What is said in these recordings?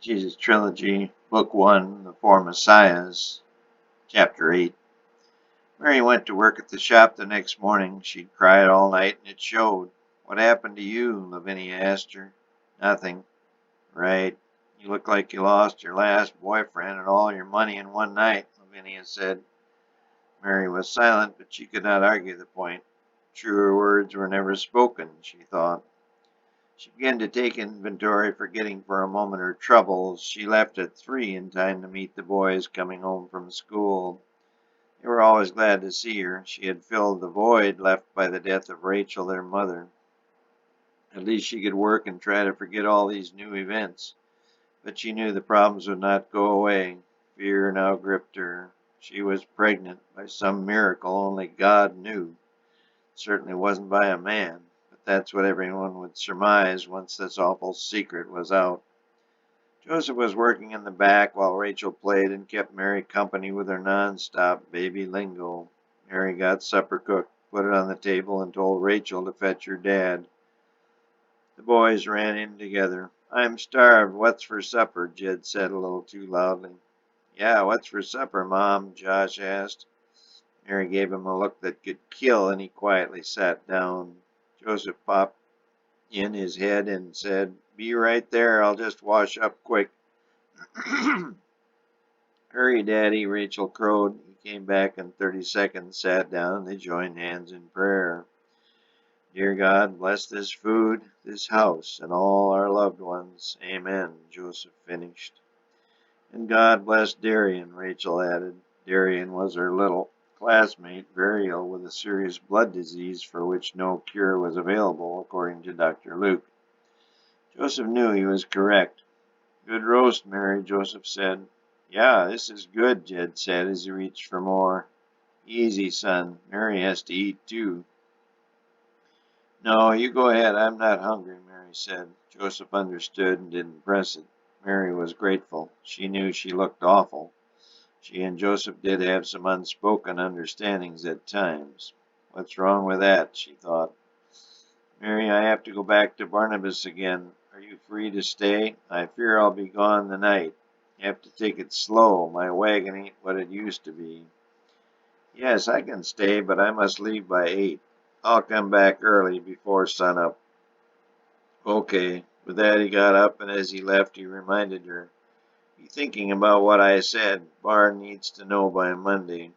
Jesus Trilogy, Book 1, The Four Messiahs, Chapter 8. Mary went to work at the shop the next morning. She'd cried all night, and it showed. "What happened to you?" Lavinia asked her. "Nothing." "Right. You look like you lost your last boyfriend and all your money in one night," Lavinia said. Mary was silent, but she could not argue the point. Truer words were never spoken, she thought. She began to take inventory, forgetting for a moment her troubles. She left at 3 in time to meet the boys coming home from school. They were always glad to see her. She had filled the void left by the death of Rachel, their mother. At least she could work and try to forget all these new events. But she knew the problems would not go away. Fear now gripped her. She was pregnant by some miracle only God knew. It certainly wasn't by a man. That's what everyone would surmise once this awful secret was out. Joseph was working in the back while Rachel played and kept Mary company with her non-stop baby lingo. Mary got supper cooked, put it on the table, and told Rachel to fetch her dad. The boys ran in together. "I'm starved. What's for supper?" Jed said a little too loudly. "Yeah, what's for supper, Mom?" Josh asked. Mary gave him a look that could kill, and he quietly sat down. Joseph popped in his head and said, "Be right there. I'll just wash up quick." "Hurry, Daddy," Rachel crowed. He came back in 30 seconds, sat down, and they joined hands in prayer. "Dear God, bless this food, this house, and all our loved ones. Amen," Joseph finished. "And God bless Darian," Rachel added. Darian was her little classmate, very ill with a serious blood disease for which no cure was available, according to Dr. Luke. Joseph knew he was correct. "Good roast, Mary," Joseph said. "Yeah, this is good," Jed said as he reached for more. "Easy, son. Mary has to eat, too." "No, you go ahead. I'm not hungry," Mary said. Joseph understood and didn't press it. Mary was grateful. She knew she looked awful. She and Joseph did have some unspoken understandings at times. "What's wrong with that?" she thought. "Mary, I have to go back to Barnabas again. Are you free to stay? I fear I'll be gone the night. You have to take it slow. My wagon ain't what it used to be." "Yes, I can stay, but I must leave by 8. I'll come back early before sunup." "Okay." With that he got up, and as he left he reminded her, "Be thinking about what I said. Barr needs to know by Monday."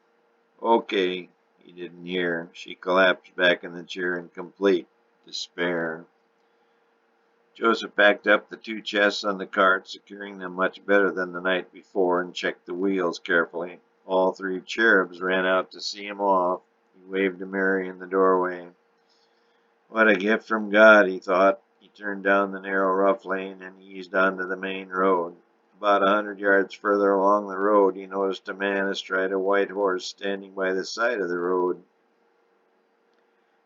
"Okay." He didn't hear. She collapsed back in the chair in complete despair. Joseph packed up the 2 chests on the cart, securing them much better than the night before, and checked the wheels carefully. All 3 cherubs ran out to see him off. He waved to Mary in the doorway. What a gift from God, he thought. He turned down the narrow rough lane and eased onto the main road. About 100 yards further along the road he noticed a man astride a white horse standing by the side of the road.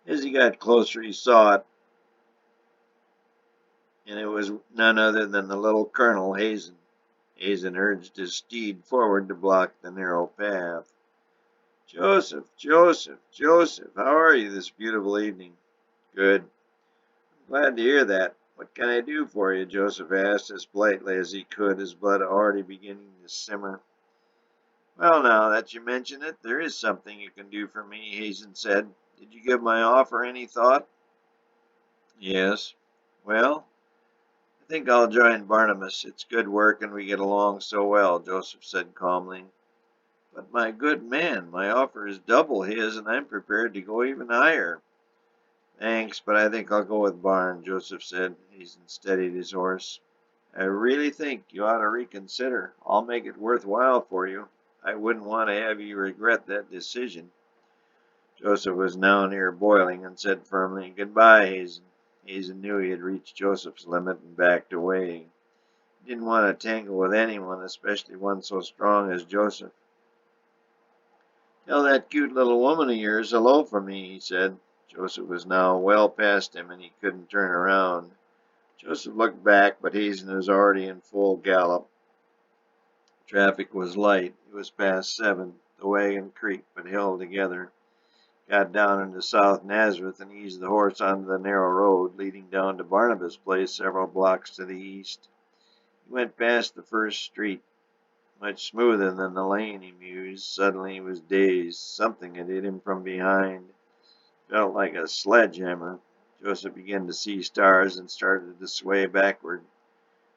As he got closer he saw it, and it was none other than the little Colonel Hazen. Hazen urged his steed forward to block the narrow path. "Joseph, Joseph, Joseph, how are you this beautiful evening?" "Good." "I'm glad to hear that. What can I do for you?" Joseph asked as politely as he could, his blood already beginning to simmer. "Well, now that you mention it, there is something you can do for me," Hazen said. "Did you give my offer any thought?" "Yes." "Well, I think I'll join Barnabas. It's good work and we get along so well," Joseph said calmly. "But my good man, my offer is double his and I'm prepared to go even higher." "Thanks, but I think I'll go with Barn," Joseph said. Hazen steadied his horse. "I really think you ought to reconsider. I'll make it worthwhile for you. I wouldn't want to have you regret that decision." Joseph was now near boiling and said firmly, "Goodbye, Hazen." Hazen knew he had reached Joseph's limit and backed away. He didn't want to tangle with anyone, especially one so strong as Joseph. "Tell that cute little woman of yours hello for me," he said. Joseph was now well past him, and he couldn't turn around. Joseph looked back, but Hazen was already in full gallop. Traffic was light. It was past 7. The wagon creaked but held together. Got down into South Nazareth and eased the horse onto the narrow road leading down to Barnabas' place several blocks to the east. He went past the first street, much smoother than the lane, he mused. Suddenly he was dazed. Something had hit him from behind. Felt like a sledgehammer. Joseph began to see stars and started to sway backward.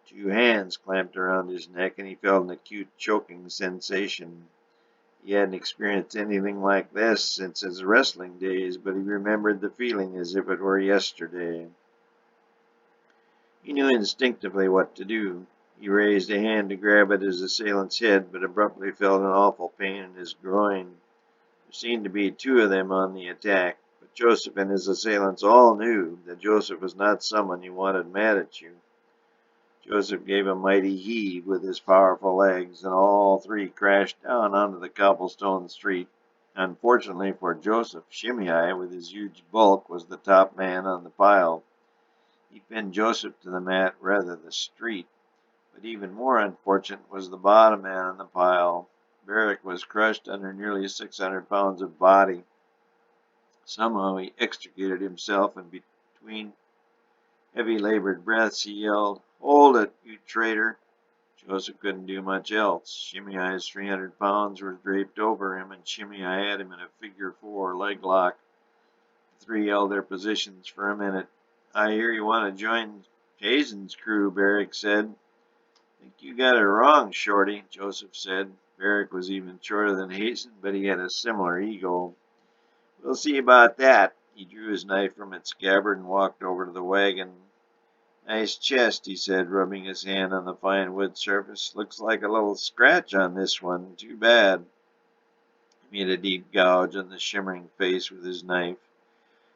Two hands clamped around his neck, and he felt an acute choking sensation. He hadn't experienced anything like this since his wrestling days, but he remembered the feeling as if it were yesterday. He knew instinctively what to do. He raised a hand to grab at his assailant's head, but abruptly felt an awful pain in his groin. There seemed to be two of them on the attack, but Joseph and his assailants all knew that Joseph was not someone you wanted mad at you. Joseph gave a mighty heave with his powerful legs, and all three crashed down onto the cobblestone street. Unfortunately for Joseph, Shimei, with his huge bulk, was the top man on the pile. He pinned Joseph to the mat, rather the street. But even more unfortunate was the bottom man on the pile. Barrick was crushed under nearly 600 pounds of body. Somehow he extricated himself, and between heavy labored breaths he yelled, "Hold it, you traitor!" Joseph couldn't do much else. Shimei's 300 pounds were draped over him, and Shimei had him in a figure four leg lock. The three held their positions for a minute. "I hear you want to join Hazen's crew," Barrick said. "Think you got it wrong, Shorty," Joseph said. Barrick was even shorter than Hazen, but he had a similar ego. "We'll see about that." He drew his knife from its scabbard and walked over to the wagon. "Nice chest," he said, rubbing his hand on the fine wood surface. "Looks like a little scratch on this one. Too bad." He made a deep gouge on the shimmering face with his knife.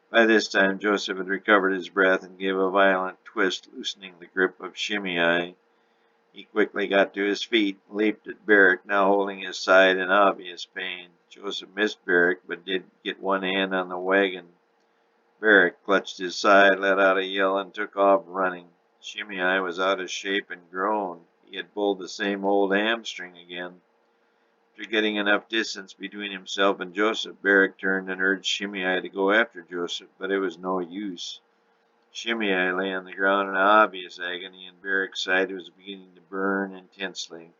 By this time Joseph had recovered his breath and gave a violent twist, loosening the grip of Shimei. He quickly got to his feet and leaped at Barrick, now holding his side in obvious pain. Joseph missed Barrick, but did get one hand on the wagon. Barrick clutched his side, let out a yell, and took off running. Shimei was out of shape and groaned. He had pulled the same old hamstring again. After getting enough distance between himself and Joseph, Barrick turned and urged Shimei to go after Joseph, but it was no use. Shimei lay on the ground in obvious agony, and Barrick's side was beginning to burn intensely.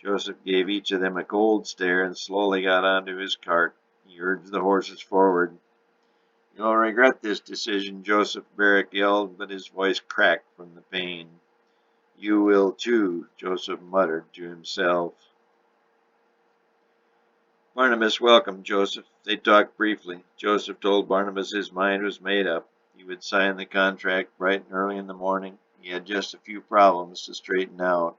Joseph gave each of them a cold stare and slowly got onto his cart. He urged the horses forward. "You'll regret this decision, Joseph," Barrick yelled, but his voice cracked from the pain. "You will too," Joseph muttered to himself. Barnabas welcomed Joseph. They talked briefly. Joseph told Barnabas his mind was made up. He would sign the contract bright and early in the morning. He had just a few problems to straighten out.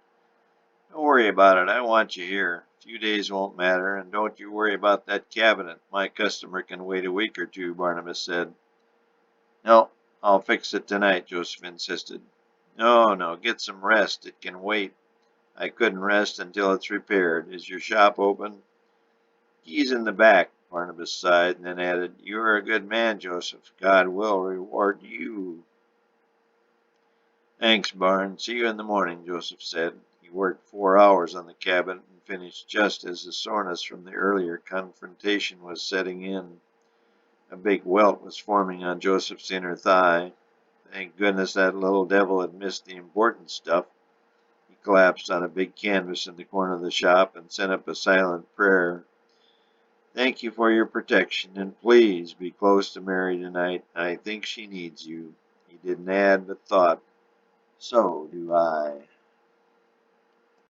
"Don't worry about it. I want you here. A few days won't matter, and don't you worry about that cabinet. My customer can wait a week or two," Barnabas said. "No, I'll fix it tonight," Joseph insisted. "No, no, get some rest. It can wait." "I couldn't rest until it's repaired. Is your shop open?" "Keys in the back," Barnabas sighed, and then added, "You are a good man, Joseph. God will reward you." "Thanks, Barn. See you in the morning," Joseph said. He worked 4 hours on the cabinet and finished just as the soreness from the earlier confrontation was setting in. A big welt was forming on Joseph's inner thigh. Thank goodness that little devil had missed the important stuff. He collapsed on a big canvas in the corner of the shop and sent up a silent prayer. "Thank you for your protection, and please be close to Mary tonight. I think she needs you." He didn't add, but thought, "So do I."